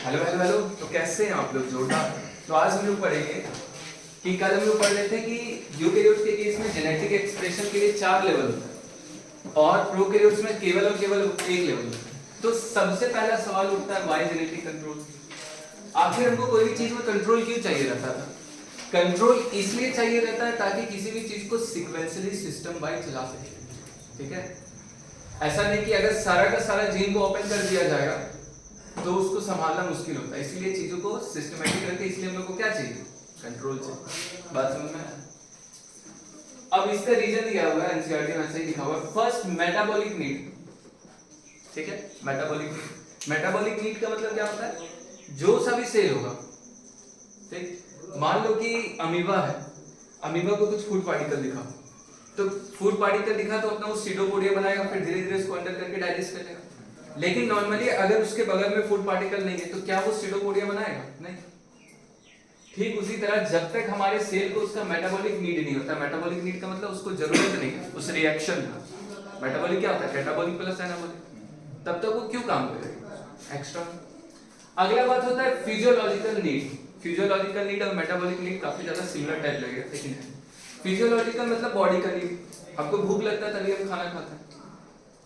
Hello hello hello. तो कैसे हैं आप लोग? जोरदार। तो आज हम लोग पढ़ेंगे कि कल हम लोग पढ़ रहे थे कि यूकेरियोट्स के केस में जेनेटिक एक्सप्रेशन के लिए 4 लेवल होता है और प्रोकैरियोट्स में केवल और केवल एक लेवल होता है। तो सबसे पहला सवाल उठता है, व्हाई जेनेटिक कंट्रोल? आखिर हमको कोई भी चीज में कंट्रोल क्यों चाहिए रहता था? कंट्रोल इसलिए चाहिए रहता है ताकि किसी भी चीज को सीक्वेंशियली सिस्टम वाइज चला सके। ठीक है, ऐसा नहीं कि अगर सारा का सारा जीन को ओपन कर दिया जाएगा तो उसको संभालना मुश्किल होता है। इसलिए चीजों को सिस्टमैटिक रखे, इसलिए हम लोग को क्या चाहिए? कंट्रोल चाहिए। बात समझ में आया? अब इसका रीजन दिया हुआ है, एनसीईआरटी में ऐसे ही लिखा हुआ है, फर्स्ट मेटाबॉलिक नीड। ठीक है, मेटाबॉलिक नीड। मेटाबॉलिक नीड का मतलब क्या होता है? जो सा भी सेल होगा, ठीक, मान लो कि अमीबा है, अमीबा को कुछ फूड पार्टिकल दिखा, तो फूड पार्टिकल दिखा तो अपना वो सीटोपोडिया बनाएगा, फिर धीरे धीरे उसको अंदर करके डाइजेस्ट करेगा। लेकिन नॉर्मली अगर उसके बगल में फूड पार्टिकल नहीं है तो क्या वो सीटोपोडिया बनाएगा? नहीं। ठीक उसी तरह जब तक हमारे सेल को उसका मेटाबॉलिक नीड नहीं होता, मेटाबॉलिक नीड का मतलब उसको जरूरत नहीं है उस रिएक्शन का। मेटाबॉलिक क्या होता है? Catabolic plus anabolic. तब तक वो क्यों काम करेगा? एक्स्ट्रा। अगला बात होता है फिजियोलॉजिकल नीड। फिजियोलॉजिकल नीड और मेटाबॉलिक नीड काफी ज्यादा सिमिलर टाइप लगेगा, लेकिन फिजियोलॉजिकल मतलब बॉडी का नीड। आपको भूख लगता है तभी हम खाना खाते हैं।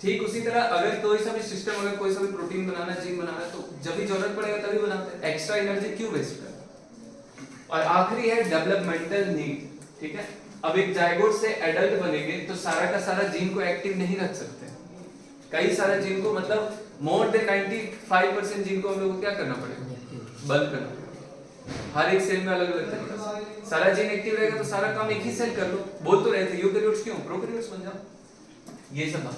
ठीक उसी तरह अगर कोई सा भी सिस्टम, अगर कोई सा भी प्रोटीन बनाना, जीन बनाना, तो जब भी जरूरत पड़ेगा तभी बनाते हैं। एक्स्ट्रा एनर्जी क्यों वेस्ट करें? और आखिरी है डेवलपमेंटल नीड। ठीक है, अब एक जायगोट से एडल्ट बनेंगे तो सारा का सारा जीन को एक्टिव नहीं रख सकते। कई सारा जीन को, मतलब मोर देन 95% जीन को हम लोग को क्या करना पड़ेगा? बंद करना पड़ेगा। हर एक सेल में अलग अलग तरीके से सारा जीन एक्टिव रहेगा तो सारा काम एक ही सेल कर लो। बोल तो रहे थे यूकेरियोट्स क्यों, प्रोकैरियोट्स बन जाओ। ये सब बात।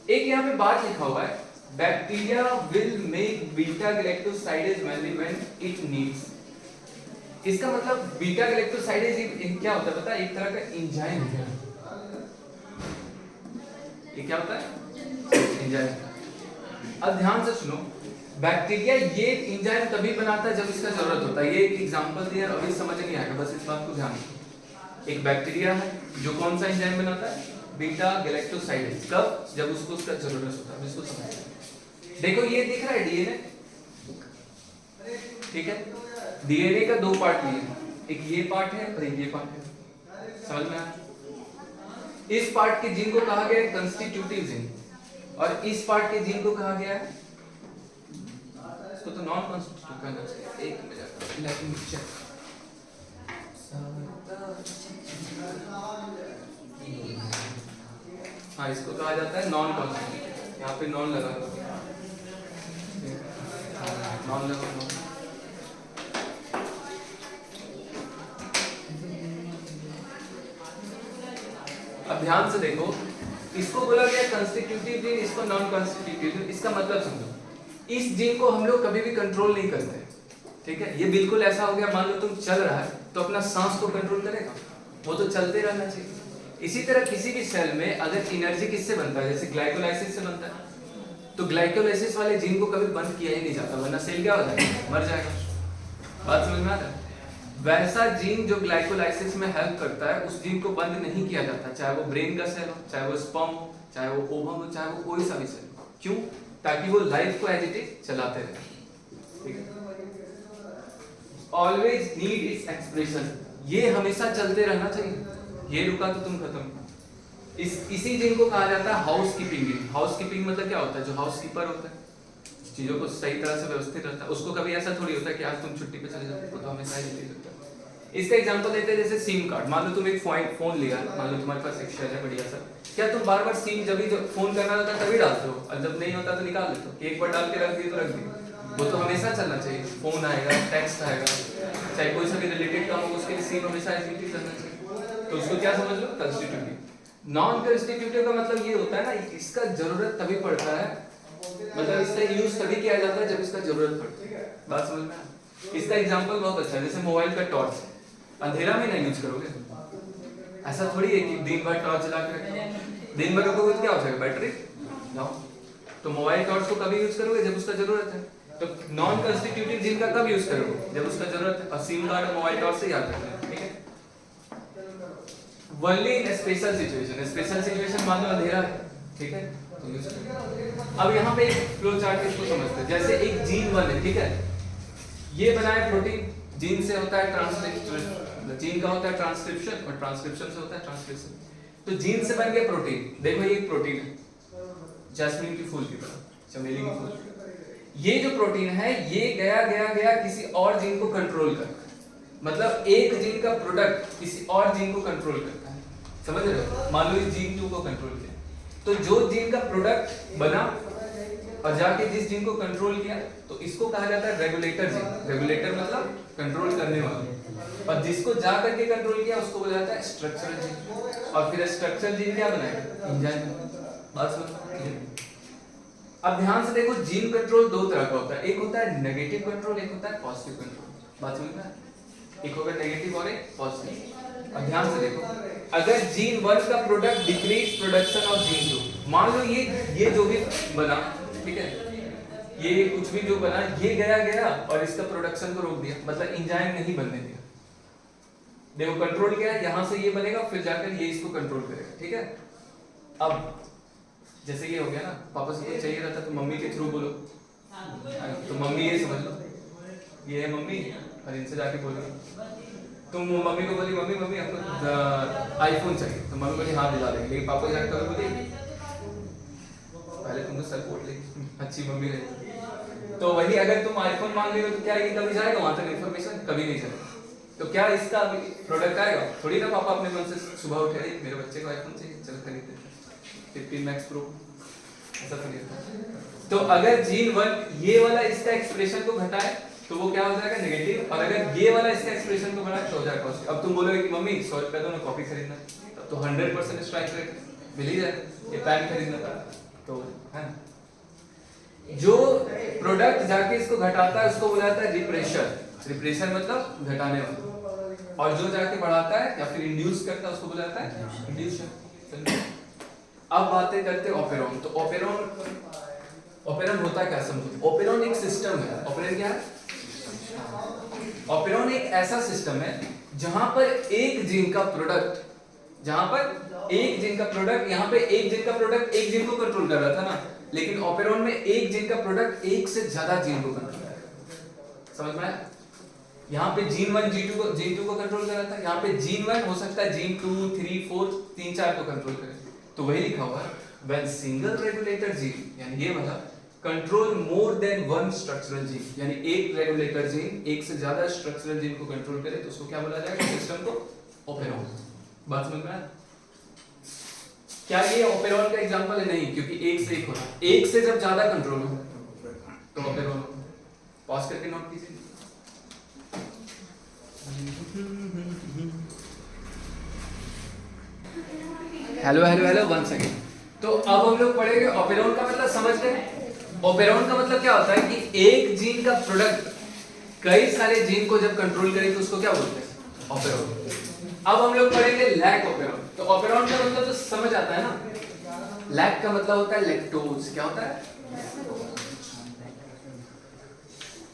एक यहाँ पे बात लिखा हुआ है, bacteria will make beta galactosidase when it needs. इसका मतलब बीटा गैलेक्टोसाइडेज क्या होता है पता है? एक तरह का एंजाइम है। ये क्या होता है? एंजाइम। अब ध्यान से सुनो, बैक्टीरिया ये एंजाइम तभी बनाता है जब इसका जरूरत होता है। ये एक एग्जांपल दिया, अभी समझ नहीं आएगा, बस इस बात को ध्यान रखो। एक बैक्टीरिया है जो कौन सा एंजाइम बनाता है? Beta galactosidase. कब? जब उसको उसका जरूरत होता है। इसको समझिए। देखो ये दिख रहा है डीएनए, ठीक है, डीएनए का 2 पार्ट लिए, एक ये पार्ट है और एक ये पार्ट है। समझ में आया? इस पार्ट के जीन को कहा गया है कंस्टिट्यूटिव जीन और इस पार्ट के जीन को कहा गया है, इसको तो नॉन कंस्टिट्यूटिव कहना चाहिए। एक मिनट, लेट मी चेक। हाँ, इसको कहा जाता है नॉन कॉन्स्टिट्यूटिव। यहाँ पे नॉन लगा, नॉन लगा, नॉन। अब ध्यान से देखो, इसको बोला गया कंस्टिट्यूटिव जीन, इसको नॉन कंस्टिट्यूटिव जीन। इसका मतलब समझो, इस जीन को हम लोग कभी भी कंट्रोल नहीं करते। ठीक है, ये बिल्कुल ऐसा हो गया, मान लो तुम चल रहा है तो अपना सांस को कंट्रोल करेगा? वो तो चलते रहना चाहिए। इसी तरह किसी भी सेल में अगर एनर्जी किससे बनता है? जैसे ग्लाइकोलाइसिस से बनता है, तो ग्लाइकोलाइसिस वाले जीन को कभी बंद किया ही नहीं जाता, वरना सेल क्या हो जाएगा? मर जाएगा। बात समझ में आता है? वैसा जीन जो ग्लाइकोलाइसिस में हेल्प करता है, उस जीन को बंद नहीं किया जाता, चाहे वो ब्रेन का सेल हो, चाहे वो स्पर्म हो, चाहे वो ओवम हो, चाहे वो कोई सा भी सेल हो। क्यों? ताकि वो लाइफ को एज इट इज चलाते रहे। ठीक है, ऑलवेज नीड इट्स एक्सप्रेशन। ये हमेशा चलते रहना चाहिए, ये रुका तो तुम खत्म। इसी जीन को कहा जाता है house keeping gene. House keeping मतलब क्या होता है? जो हाउस कीपर होता है, चीजों को सही तरह से व्यवस्थित रखता है, उसको कभी ऐसा थोड़ी होता है कि आज तुम छुट्टी पे चले जाओ, तो हमेशा ही होता है। इसका एग्जांपल देते हैं, जैसे सिम कार्ड। मान लो तुम एक फोन लिया, मान लो तुम्हारे पास एक शेल है बढ़िया सा, क्या तुम बार बार सिम जब भी फोन करना होता है तभी डालते हो, और जब नहीं होता तो निकाल देते हो? कि एक बार डाल के रख दिए तो रख दिए? वो तो हमेशा चलना चाहिए। फोन आएगा, टेक्स्ट आएगा, चाहे कोई सा भी रिलेटेड काम हो, उसके लिए सिम हमेशा एक्टिव करना चाहिए। तो उसको क्या समझ लो? कंस्टिट्यूटिव। नॉन कंस्टिट्यूटिव का मतलब ये होता है ना, इसका जरूरत तभी पड़ता है, मतलब इसका यूज तभी किया जाता है जब इसका जरूरत पड़ती है। बात समझ में? इसका एग्जांपल बहुत अच्छा है, जैसे मोबाइल का टॉर्च। अंधेरा में ना यूज करोगे, ऐसा थोड़ी है कि दिन भर टॉर्च जला के रखोगे। दिन भर रखोगे तो क्या हो जाएगा? Battery down. तो मोबाइल टॉर्च को कभी यूज करोगे? जब उसका जरूरत है। तो नॉन कंस्टिट्यूटिव जीन का कब यूज करोगे? जब उसका जरूरत है। और सिम कार्ड और मोबाइल टॉर्च से याद रखना है। ठीक है, only in special situation. Special situation मान लो अंधेरा है, ठीक है, तो यूज करें। अब यहाँ पे एक फ्लो चार्ट इसको समझते हैं। जैसे एक जीन 1 है, ठीक है, ये बना है प्रोटीन, जीन से होता है ट्रांसक्रिप्शन, जीन का होता है ट्रांसक्रिप्शन और ट्रांसक्रिप्शन से होता है ट्रांसलेशन। तो जीन से बन गया प्रोटीन। देखो ये एक प्रोटीन है जैस्मीन की फूल की तरह, चमेली की फूल। ये जो प्रोटीन है ये गया किसी और जीन को कंट्रोल करता है, मतलब एक जीन का प्रोडक्ट किसी और जीन को कंट्रोल करता है, समझ रहे हो? मान लो इस जीन 2 को कंट्रोल किया, तो जो जीन का प्रोडक्ट बना और जाके जिस जीन को कंट्रोल किया तो इसको कहा जाता है रेगुलेटर जीन। रेगुलेटर मतलब कंट्रोल करने वाला, और जिसको जा करके कंट्रोल किया उसको बोला जाता है स्ट्रक्चरल जीन। और फिर स्ट्रक्चरल जीन क्या बनाएगा? एंजाइम। बात समझ? अब ध्यान से देखो, जीन कंट्रोल दो तरह का होता है, एक होता है नेगेटिव कंट्रोल, एक होता है पॉजिटिव कंट्रोल। बात समझ में? एक होगा नेगेटिव और एक पॉजिटिव। अब ध्यान से देखो, अगर जीन 1 का product decrease production of gene 2, मान लो ये जो भी बना, ठीक है, ये कुछ भी जो बना ये गया और इसका प्रोडक्शन को रोक दिया, मतलब एंजाइम नहीं बनने दिया। देखो कंट्रोल क्या है, यहां से ये बनेगा फिर जाकर ये इसको कंट्रोल करेगा, ठीक है। अब जैसे ये हो गया ना, पापा से कुछ चाहिए रहता तो मम्मी के थ्रू बोलो, तो मम्मी ये समझ लो ये है मम्मी, और इनसे जाके बोलो, तुम मम्मी को बोली मम्मी हमको आईफोन चाहिए, तो मम्मी बोली हाँ दिला देंगे, लेकिन पापा जाकर कभी बोली पहले तुमको सपोर्ट लेगी, अच्छी मम्मी रही। तो वही अगर तुम आईफोन मांग रहे हो तो क्या ये कभी जाएगा वहां तक इन्फॉर्मेशन? कभी नहीं चलेगा। तो क्या इसका प्रोडक्ट आएगा? थोड़ी ना पापा अपने मन से सुबह उठे मेरे बच्चे को आईफोन चाहिए, चलो खरीद देते 15 मैक्स प्रो, ऐसा तो नहीं होता। तो अगर जीन 1 ये वाला इसका एक्सप्रेशन को घटाए तो वो क्या हो जाएगा? नेगेटिव। और अगर ये वाला इसका एक्सप्रेशन को बढ़ाए तो हो जाएगा पॉजिटिव। अब तुम बोलोगे कि मम्मी 100 रुपए दो ना कॉपी खरीदना, तब तो 100% स्ट्राइक रेट मिल ही जाए। ये पेन खरीदना था तो है ना। जो प्रोडक्ट जाके इसको घटाता है उसको बोला जाता है रिप्रेशर। रिप्रेशर मतलब घटाने वाला, और जो जाके बढ़ाता है या फिर इंड्यूस करता है उसको बोला जाता है इंड्यूसर। अब बातें करते हैं ऑपेरॉन। तो ऑपेरॉन होता क्या समझो। ऑपेरॉन एक सिस्टम है। ऑपेरॉन क्या है? ऑपेरॉन एक ऐसा सिस्टम है जहां पर एक जीन का प्रोडक्ट, यहाँ पे एक जीन का प्रोडक्ट एक जीन को कंट्रोल कर रहा था ना, लेकिन ऑपेरॉन में एक जीन का प्रोडक्ट एक से ज्यादा जीन को कंट्रोल कर रहा है। समझ में आया? यहाँ पे जीन 1 जीन 2 को कंट्रोल कर रहा था, यहाँ पे जीन 1 हो सकता है जीन 2 3 4 3 4 को कंट्रोल करे। तो वही लिखा हुआ है व्हेन सिंगल रेगुलेटर जीन, यानी ये मतलब control more than one structural gene, यानी एक रेगुलेटर जीन एक से ज्यादा स्ट्रक्चरल जीन को कंट्रोल करे तो उसको क्या बोला जाएगा? सिस्टम को ऑपेरॉन। बात समझ में आया? क्या ये ऑपेरॉन का एग्जांपल है? नहीं, क्योंकि एक से एक होता है, एक से जब ज्यादा कंट्रोल हो तो ऑपेरॉन। पॉज करके नोट कीजिए। Hello 1 second. तो अब हम लोग पढ़ेंगे ऑपेरॉन का मतलब समझ गए। ऑपेरॉन का मतलब क्या होता है कि एक जीन का प्रोडक्ट कई सारे जीन को जब कंट्रोल करे तो उसको क्या बोलते हैं? ऑपेरॉन। अब हम लोग पढ़ेंगे लैक ऑपेरॉन। तो ऑपेरॉन का मतलब तो समझ आता है ना। लैक का मतलब होता है लैक्टोज। क्या होता है?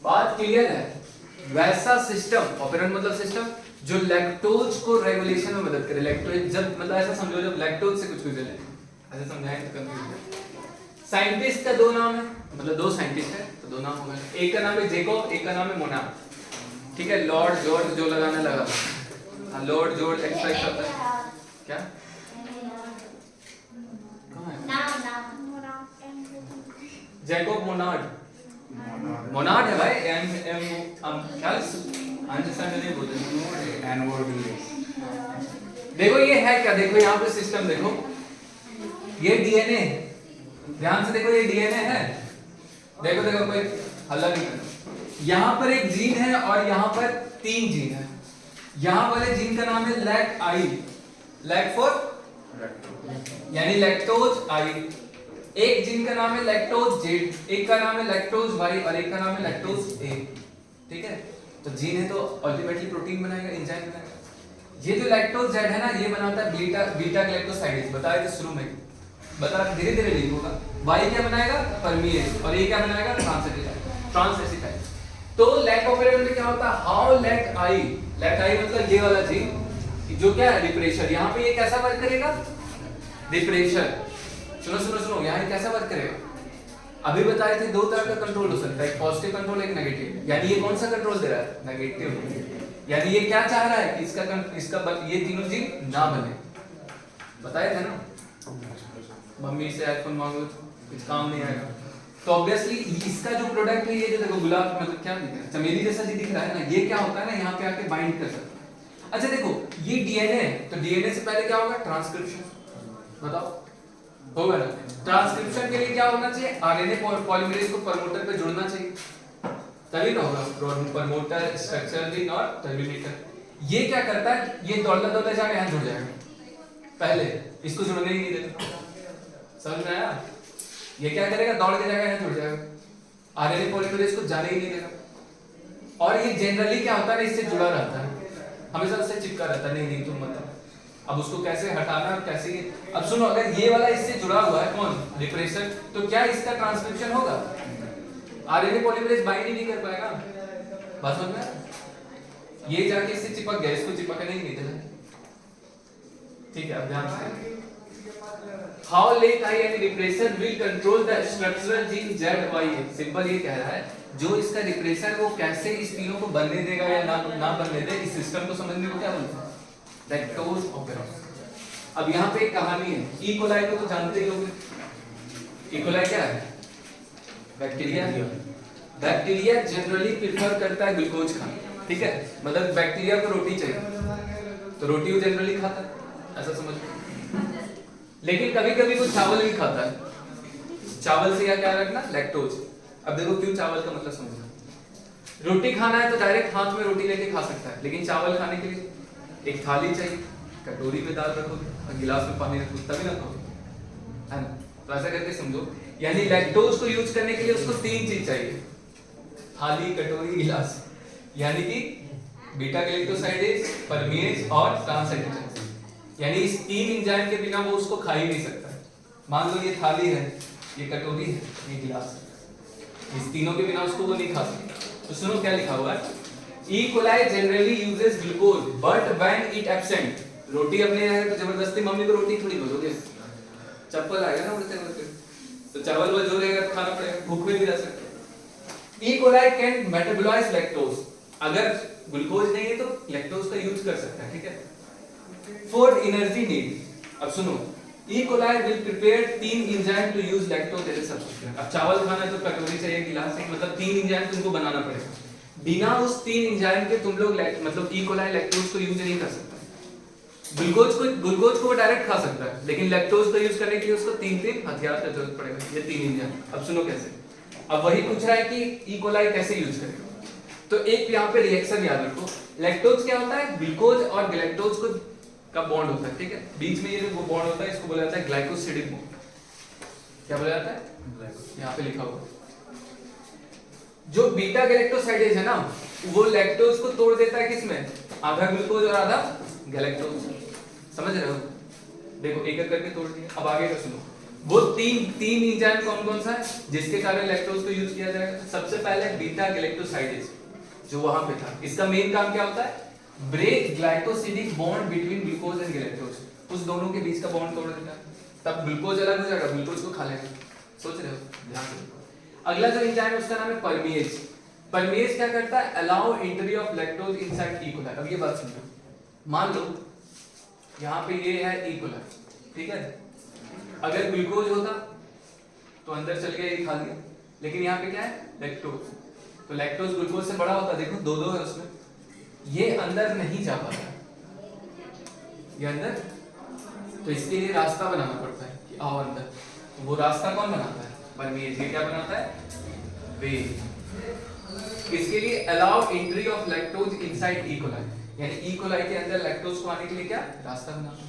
बात क्लियर है? वैसा सिस्टम, ऑपेरॉन मतलब सिस्टम जो लैक्टोज को रेगुलेशन में मदद करे। लैक्टोज जब मतलब ऐसा समझो जब लैक्टोज से कुछ जले, ऐसे समझाएं तो कंफ्यूज। साइंटिस्ट का दो नाम है, मतलब दो साइंटिस्ट है तो दो नाम होगा। एक का नाम है जेकोब, एक का नाम है मोनार्ड। ठीक है, लॉर्ड जॉर्ज जो लगाने लगा, हाँ लॉर्ड जॉर्ज एक्सट्रैक्ट होता है क्या? कहाँ है? जेकोब मोनार्ड है भाई। क्या अंडरस्टैंड नहीं बोलते। देखो ये है क्या, देखो यहाँ पे सिस्टम देखो, ये डीएनए, ध्यान से देखो ये डीएनए है। देखो कोई हल्ला नहीं करना। यहाँ पर एक जीन है और यहाँ पर 3 जीन है। यहाँ वाले जीन का नाम है लैक आई, लैक फॉर यानी लैक्टोज आई। एक जीन का नाम है लैक्टोज जेड, एक का नाम है लैक्टोज वाई और एक का नाम है लैक्टोज ए। ठीक है, तो जीन है तो अल्टीमेटली प्रोटीन बनाएगा, एंजाइम बनाएगा। ये जो लैक्टोज जेड है ना, ये बनाता है बीटा ग्लाइकोसाइडेज। बताया था शुरू में, बता धीरे धीरे लिंक होगा। वाई क्या बनाएगा? परमीएज। और ये क्या बनाएगा? ट्रांसएसिटाइज। तो लैक ऑपेरॉन में क्या होता है? हाउ लैक आई मतलब ये वाला जीन जो क्या है? रिप्रेशर। यहाँ पे ये कैसा वर्क करेगा? रिप्रेशर। सुनो यहाँ कैसा वर्क करेगा? अभी बताए थे दो तरह का कंट्रोल हो सकता है, एक पॉजिटिव कंट्रोल, एक नेगेटिव। यानी ये कौन सा कंट्रोल दे रहा है? नेगेटिव। यानी ये क्या चाह रहा है कि इसका ये तीनों जीन ना बने। बताए थे ना, मम्मी से आईफोन मांगो कुछ काम नहीं आएगा। तो ऑब्वियसली इसका जो प्रोडक्ट है, ये जो देखो गुलाब मतलब क्या दिख रहा है, चमेली जैसा जी दिख रहा है ना, ये क्या होता है ना, यहाँ पे आके बाइंड कर सकता है। अच्छा देखो ये डीएनए है, तो डीएनए से पहले क्या होगा? ट्रांसक्रिप्शन। बताओ होगा ना? ट्रांसक्रिप्शन के लिए क्या होना चाहिए? आरएनए पॉलीमरेज को प्रमोटर पे जुड़ना चाहिए, तभी ना होगा। Promoter structure the not terminator. ये क्या करता है? ये दौड़ता दौड़ता जाके यहाँ जुड़ जाएगा, पहले इसको जुड़ने ही नहीं देता। समझ में आया? ये क्या करेगा? दौड़ के जाएगा, यहाँ जुड़ जाएगा, आरएनए पॉलीमरेज को जाने ही नहीं देगा। और ये जनरली क्या होता है, इससे जुड़ा रहता है, हमेशा उससे चिपका रहता है। नहीं नहीं तुम मत। अब उसको कैसे हटाना और कैसे, अब सुनो, अगर ये वाला इससे जुड़ा हुआ है कौन? रिप्रेसर, तो क्या इसका ट्रांसक्रिप्शन होगा? आरएनए पॉलीमरेज बाइंड ही नहीं कर पाएगा। बात समझ में? ये जाके इससे चिपक गया, इसको चिपकने ही नहीं देना। ठीक है, अब ध्यान से। How late I and repressor will control the structural gene ZYA? Simple ये कह रहा है, जो इसका रिप्रेसर वो कैसे इस तीनों को बनने देगा या ना बनने दे, इस सिस्टम को समझने को क्या बोलते हैं? लैक्टोज ऑपरेरोस। अब यहाँ पे एक कहानी है, ई कोलाई को तो जानते ही होंगे। ई कोलाई क्या है? बैक्टीरिया। बैक्टीरिया जनरली प्रेफर करता है ग्लूकोज खाना, ठीक है? मतलब बैक्टीरिया को रोटी चाहिए, तो रोटी वो जनरली खाता है, ऐसा समझो। लेकिन कभी कभी वो चावल भी खाता है। चावल से क्या रखना? लैक्टोज। अब देखो क्यों चावल का मतलब समझो। रोटी खाना है तो डायरेक्ट हाथ में रोटी लेके खा सकता है, लेकिन चावल खाने के लिए एक थाली चाहिए, कटोरी में दाल रखो और गिलास में पानी रखो, तभी ना खाओ, है ना? तो ऐसा करके समझो, यानी लैक्टोज को यूज करने के लिए उसको तीन चीज चाहिए, थाली, कटोरी, गिलास। यानी कि बीटा गैलेक्टोसाइडेज, परमेज और ट्रांसएडिशन। यानी इस तीन एंजाइम के बिना वो उसको खा ही नहीं सकता। मान लो ये थाली है, ये कटोरी है, ये गिलास है, इस तीनों के बिना उसको वो नहीं खा सकता। तो सुनो क्या लिखा हुआ है, E. coli generally uses glucose, but when it absent, रोटी अपने है तो जबरदस्ती मम्मी को रोटी थोड़ी बोलोगे, चप्पल आएगा ना उड़ते उड़ते, तो चावल वो जो रहेगा खाना पड़ेगा, भूख में नहीं रह सकते। E. coli can metabolize lactose, अगर ग्लूकोज नहीं है तो लैक्टोज का यूज कर सकता है, ठीक है? For energy need, अब सुनो, E. coli will prepare तीन enzyme to use lactose as a substituent। अब चावल खाना है तो कटोरी चाहिए, गिलास चाहिए, मतलब तीन एंजाइम तुमको बनाना पड़ेगा। बिना उस तीन एंजाइम के तुम लोग मतलब E. coli लैक्टोज को यूज नहीं कर सकता। ग्लूकोज को डायरेक्ट खा सकता है, लेकिन लैक्टोज को यूज करने के लिए उसको तीन हथियार का जरूरत पड़ेगा, ये तीन एंजाइम। अब सुनो कैसे। अब वही पूछ रहा है कि E. coli कैसे यूज करेगा। तो एक यहाँ पे रिएक्शन याद रखो, लैक्टोज क्या होता है? ग्लूकोज और गैलेक्टोज को का बॉन्ड होता है, ठीक है? बीच में ये जो बॉन्ड होता है इसको बोला जाता है ग्लाइकोसिडिक बॉन्ड। क्या बोला जाता है? यहाँ पे लिखा हुआ। जो बीटा गैलेक्टोसाइडेज है ना, वो लैक्टोज को तोड़ देता है किसमें? आधा ग्लूकोज और आधा गैलेक्टोज। समझ रहे हो? देखो एक एक करके तोड़ दिया। अब आगे का सुनो, वो तीन एंजाइम कौन कौन सा है जिसके कारण लैक्टोज को यूज किया जाएगा? सबसे पहले बीटा गैलेक्टोसाइडेज जो वहां पे था, इसका मेन काम क्या होता है? Break glycosidic bond between glucose and galactose. उस दोनों के बीच का बॉन्ड तोड़ देता है, तब ग्लूकोज अलग हो जाएगा, ग्लूकोज को खा लेगा। सोच रहे हो? ध्यान से। अगला जो एंजाइम है उसका नाम है परमेज। परमेज क्या करता है? Allow entry of lactose inside E coli. अब ये बात सुनो, मान लो यहाँ पे ये है ई कोलाई, ठीक है? अगर ग्लूकोज होता तो अंदर चल गया, ये खा लिया, लेकिन यहाँ पे क्या है? लैक्टोज। तो लैक्टोज ग्लूकोज से बड़ा होता, देखो दो दो है उसमें, ये अंदर नहीं जा पाता, ये अंदर, तो इसके लिए रास्ता बनाना पड़ता है कि आओ अंदर। तो वो रास्ता कौन बनाता है? परमेज। ये क्या बनाता है? वे। इसके लिए allow entry of lactose inside E coli, यानी ई कोलाई के अंदर लैक्टोज को आने के लिए क्या रास्ता बनाता है।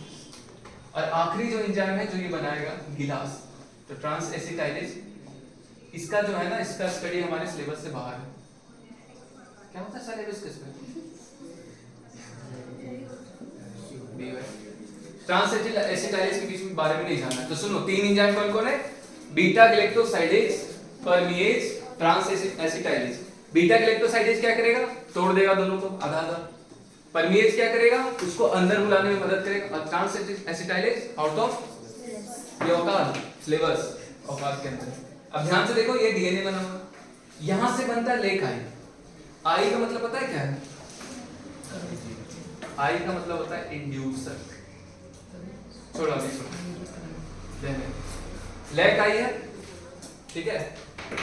और आखिरी जो एंजाइम है जो ये बनाएगा गिलास, तो ट्रांस एसिटाइलेज, इसका जो है ना, इसका स्टडी हमारे सिलेबस से बाहर है। क्या होता है सिलेबस किसमें? ट्रांस एसिटाइलेज के बीच में बारे में नहीं जानना। तो सुनो, तीन एंजाइम कौन कौन है? Beta galactosidase, permease, trans acetylase. Beta galactosidase क्या करेगा? तोड़ देगा दोनों को आधा आधा। परमेज क्या करेगा? उसको अंदर बुलाने में मदद करेगा। और ट्रांस एसिटाइलेज आउट ऑफ ये औकात, सिलेबस औकात के अंदर। अब ध्यान से देखो, ये डीएनए बना हुआ, यहां से बनता है लेक आई। आई का मतलब पता है क्या है? आई का मतलब होता है इंड्यूसर। छोड़ो अभी, छोड़ो, लेक आई है, ठीक है।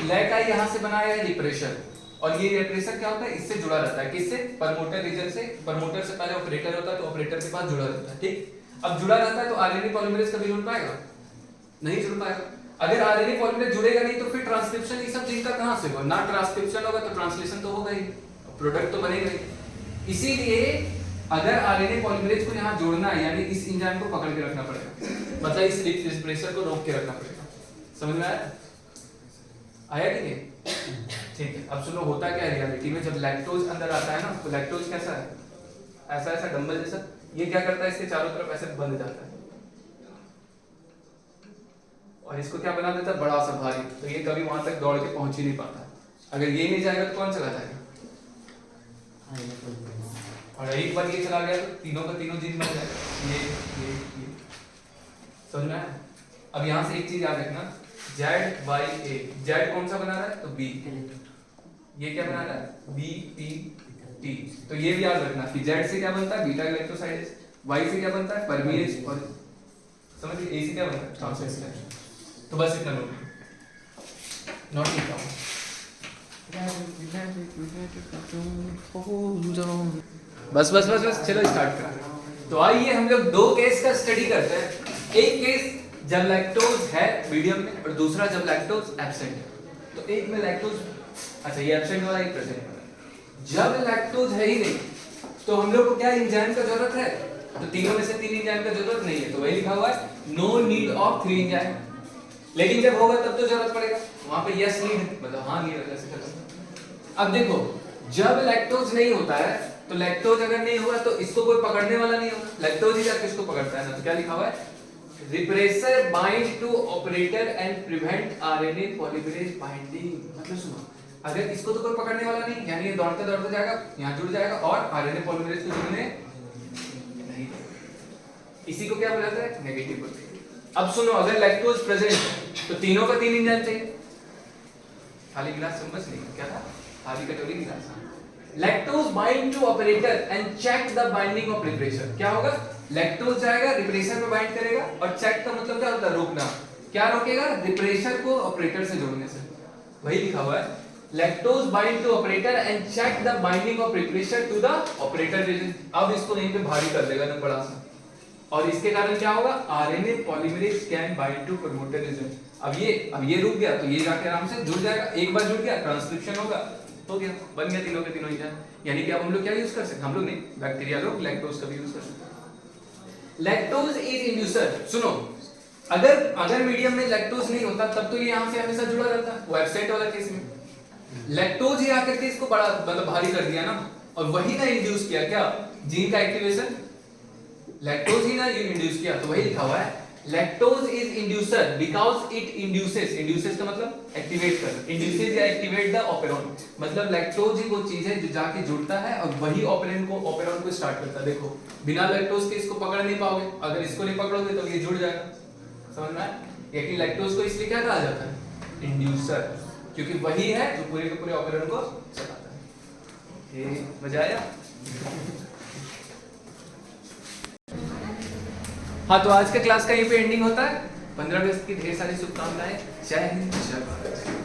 लेक आई यहां से बनाया है रिप्रेशर, और ये रिप्रेशर क्या होता है? इससे जुड़ा रहता है, किससे? प्रमोटर रीजन से। प्रमोटर से पहले ऑपरेटर होता है, तो ऑपरेटर के पास जुड़ा रहता है, ठीक। अब जुड़ा रहता है तो आरएनए पॉलीमरेज कभी जुड़ पाएगा? नहीं जुड़ पाएगा। अगर आरएनए पॉलीमरेज जुड़ेगा नहीं तो फिर ट्रांसक्रिप्शन ये सब जीन का कहां से होगा? ना ट्रांसक्रिप्शन होगा तो ट्रांसलेशन तो होगा ही, प्रोडक्ट तो बनेगा ही। इसीलिए अगर आरएनए पॉलीमरेज को यहां जोड़ना है, यानी इस एंजाइम को पकड़ के रखना पड़ेगा, मतलब इस रिप्रेशर को रोक के रखना पड़ेगा। समझ में आया? आया कि नहीं? ठीक है। अब सुनो, होता क्या है रियलिटी में, जब लैक्टोज अंदर आता है ना, तो लैक्टोज कैसा है? ऐसा ऐसा डंबल जैसा। ये क्या करता है? इसके चारों तरफ ऐसे बंध जाता है, और इसको क्या बना देता है? बड़ा सा भारी। तो ये कभी वहां तक दौड़ के पहुंच ही नहीं पाता। अगर ये नहीं जाएगा तो कौन चला जाएगा? और एक बार ये चला गया तो तीनों का तीनों जीन बन जाएगा। ये समझ में आया? अब यहां से एक चीज याद रखना, जेड बाई ए। जेड कौन सा बना रहा है? तो बी। ये क्या बना रहा है? B P T. तो ये भी याद रखना कि जेड से क्या बनता है? Beta glycosidase. वाई से क्या बनता है? परमीएज। और समझ लीजिए ए से क्या बनता है? ट्रांसलेशन। तो बस इतना नोट लिखा हूं। बस बस बस बस, चलो स्टार्ट करें। तो आइए हम लोग दो केस का स्टडी करते हैं। एक केस जब लैक्टोज है मीडियम में, और दूसरा जब लैक्टोज एब्सेंट है। तो एक में लैक्टोज, अच्छा ये एब्सेंट वाला, एक प्रेजेंट वाला। जब लैक्टोज है ही नहीं तो हम लोग को क्या एंजाइम का जरूरत है? तो तीनों में से तीन एंजाइम का जरूरत नहीं है, तो वही लिखा हुआ है नो नीड ऑफ 3 एंजाइम। लेकिन जब होगा तब तो जरूरत पड़ेगा, वहां पे यस नीड, मतलब हां नीड है, ऐसे करना। अब देखो, जब लैक्टोज नहीं होता है, तो लैक्टोज अगर नहीं हुआ तो इसको कोई पकड़ने वाला नहीं होगा, लैक्टोज ही जाके इसको पकड़ता है ना। तो क्या लिखा हुआ है? Repressor bind to operator and prevent RNA polymerase binding. मतलब सुनो, अगर इसको तो कोई पकड़ने वाला नहीं, यानी ये दौड़ते दौड़ते जाएगा, यहां जुड़ जाएगा, और आरएनए पॉलीमरेज को जुड़ने नहीं। इसी को क्या बोलते हैं? नेगेटिव बोलते हैं। अब सुनो, अगर लैक्टोज प्रेजेंट है तो तीनों का तीन एंजाइम चाहिए। खाली गिलास चम्मच नहीं, क्या था? खाली कटोरी गिलास। Lactose bind to operator and check the binding of repressor. क्या होगा? लैक्टोज जाएगा, रिप्रेसर पे बाइंड करेगा, और चेक का मतलब क्या होता है? रोकना। क्या रोकेगा? रिप्रेसर को ऑपरेटर से जोड़ने से। वही लिखा हुआ है, lactose bind to operator and check the binding of repressor to the operator region. अब इसको यहीं पे भारी कर देगा ना, बड़ा सा, और इसके कारण क्या होगा? RNA polymerase can bind to promoter region. अब ये रुक गया तो ये जाके आराम से जुड़ जाएगा। एक बार जुड़ गया, ट्रांसक्रिप्शन होगा, हो गया, बन गया तीनों के तीनों एंजाइम। यानी कि अब हम लोग क्या यूज कर सकते हैं? हम लोग नहीं, बैक्टीरिया लोग लैक्टोज का भी यूज कर सकते हैं। Lactose is inducer. सुनो, अगर मीडियम में लैक्टोज नहीं होता तब तो ये यहां से हमेशा जुड़ा रहता, वो एब्सेंट वाला केस में। लैक्टोज ही आकर के इसको बड़ा मतलब भारी कर दिया ना, और वही ना इंड्यूस किया क्या? जीन का एक्टिवेशन लैक्टोज ही ना इंड्यूस किया। तो वही लिखा हुआ है, lactose is inducer because it induces का मतलब एक्टिवेट कर, इंड्यूसेस या एक्टिवेट द ऑपेरॉन। मतलब लैक्टोज ही वो चीज है जो जाके जुड़ता है और वही ऑपेरॉन को स्टार्ट करता है। देखो, बिना लैक्टोज के इसको पकड़ नहीं पाओगे, अगर इसको नहीं पकड़ोगे तो ये जुड़ जाएगा। समझ में आया? कि लैक्टोज को इसलिए क्या कहा जाता है? इंड्यूसर, क्योंकि वही है जो पूरे के पूरे ऑपेरॉन को चलाता है। ये मजा आया? हाँ, तो आज का क्लास का यहीं पे एंडिंग होता है। 15 अगस्त की ढेर सारी शुभकामनाएं। जय हिंद, जय भारत।